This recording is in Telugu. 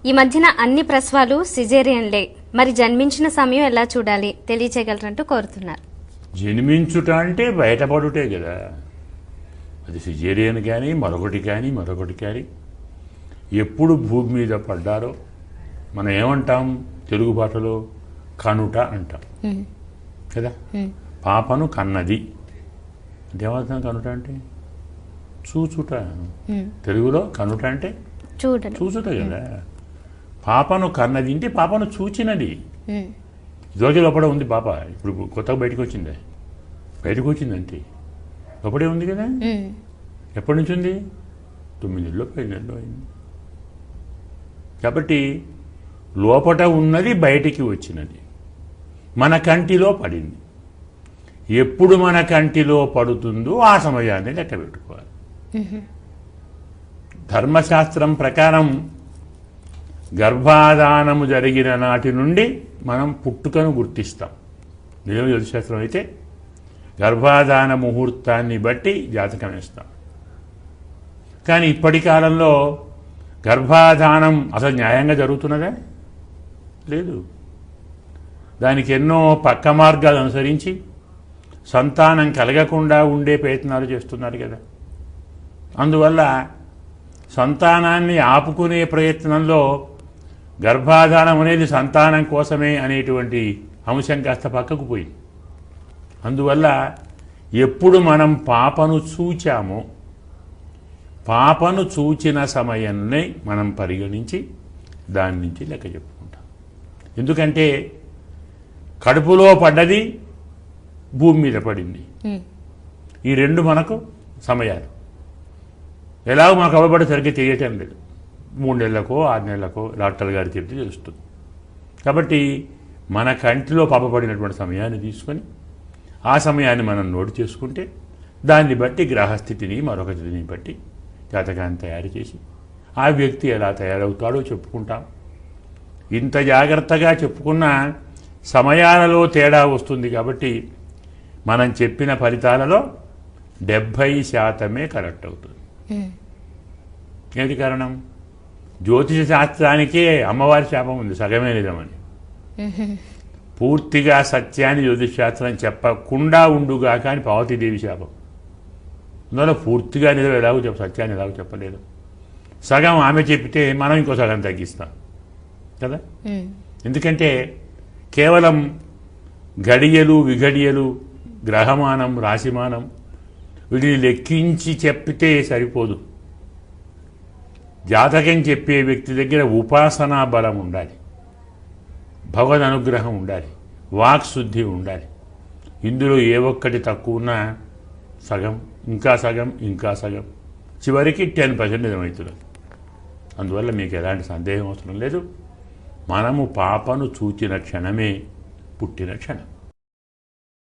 ఈ మధ్యన అన్ని ప్రసవాలు సిజేరియన్లే, మరి జన్మించిన సమయం ఎలా చూడాలి తెలియచేయగలరంటూ కోరుతున్నారు. జన్మించుట అంటే బయటపడుటే కదా, అది సిజేరియన్ కానీ మరొకటి కానీ ఎప్పుడు భూమి మీద పడ్డారో మనం ఏమంటాం తెలుగు భాషలో కనుట అంటాం కదా. పాపను కన్నది అంటే ఏమవుతాం? కనుట అంటే చూచుట. తెలుగులో కనుట అంటే చూచుట కదా. పాపను కన్నది అంటే పాపను చూచినది. ఇదివరకు లోపల ఉంది పాప, ఇప్పుడు కొత్తగా బయటకు వచ్చిందంటే లోపడే ఉంది కదా. ఎప్పటి నుంచి ఉంది? 9 నెలలు 10 నెలలు అయింది. కాబట్టి లోపట ఉన్నది బయటికి వచ్చినది, మన కంటిలో పడింది. ఎప్పుడు మన కంటిలో పడుతుందో ఆ సమయాన్ని లెక్క పెట్టుకోవాలి. ధర్మశాస్త్రం ప్రకారం గర్భాధానము జరిగిన నాటి నుండి మనం పుట్టుకను గుర్తిస్తాం. నిజం జ్యోతిశాస్త్రం అయితే గర్భాధాన ముహూర్తాన్ని బట్టి జాతకం వేస్తాం. కానీ ఇప్పటి కాలంలో గర్భాధానం అసలు న్యాయంగా జరుగుతున్నదా? లేదు. దానికి ఎన్నో పక్క మార్గాలు అనుసరించి సంతానం కలగకుండా ఉండే ప్రయత్నాలు చేస్తున్నారు కదా. అందువల్ల సంతానాన్ని ఆపుకునే ప్రయత్నంలో గర్భాధానం అనేది సంతానం కోసమే అనేటువంటి అంశం కాస్త పక్కకు పోయింది. అందువల్ల ఎప్పుడు మనం పాపను చూచామో పాపను చూచిన సమయాన్ని మనం పరిగణించి దాని నుంచి లెక్క చెప్పుకుంటాం. ఎందుకంటే కడుపులో పడ్డది, భూమి మీద పడింది, ఈ రెండు మనకు సమయాలు ఎలాగో మనకు అవ్వబడి సరిగ్గా తెలియటం లేదు. 3 నెలలకో 6 నెలలకో డాక్టర్ గారు చెప్తే తెలుస్తుంది. కాబట్టి మన కంటిలో పాప పడినటువంటి సమయాన్ని తీసుకొని ఆ సమయాన్ని మనం నోటు చేసుకుంటే దాన్ని బట్టి గ్రహస్థితిని మరొక స్థితిని బట్టి జాతకాన్ని తయారు చేసి ఆ వ్యక్తి ఎలా తయారవుతాడో చెప్పుకుంటాం. ఇంత జాగ్రత్తగా చెప్పుకున్న సమయాలలో తేడా వస్తుంది. కాబట్టి మనం చెప్పిన ఫలితాలలో 70% కరెక్ట్ అవుతుంది. ఏంటి కారణం? జ్యోతిష శాస్త్రానికే అమ్మవారి శాపం ఉంది, సగమే నిజమని. పూర్తిగా సత్యాన్ని జ్యోతిష శాస్త్రం చెప్పకుండా ఉండుగా కానీ పార్వతీదేవి శాపం. అందువల్ల పూర్తిగా నిజం ఎలాగో సత్యాన్ని ఎలాగో చెప్పలేదు. సగం ఆమె చెప్పితే మనం ఇంకో సగం తగ్గిస్తాం కదా. ఎందుకంటే కేవలం గడియలు విఘడియలు గ్రహమానం రాశిమానం వీటిని లెక్కించి చెప్పితే సరిపోదు. జాతకం చెప్పే వ్యక్తి దగ్గర ఉపాసనా బలం ఉండాలి, భగవద్ అనుగ్రహం ఉండాలి, వాక్శుద్ధి ఉండాలి. ఇందులో ఏ ఒక్కటి తక్కువ ఉన్నా సగం ఇంకా సగం ఇంకా సగం చివరికి 10% నిజమవుతుంది. అందువల్ల మీకు ఎలాంటి సందేహం అవసరం లేదు. మనము పాపను చూచిన క్షణమే పుట్టిన క్షణం.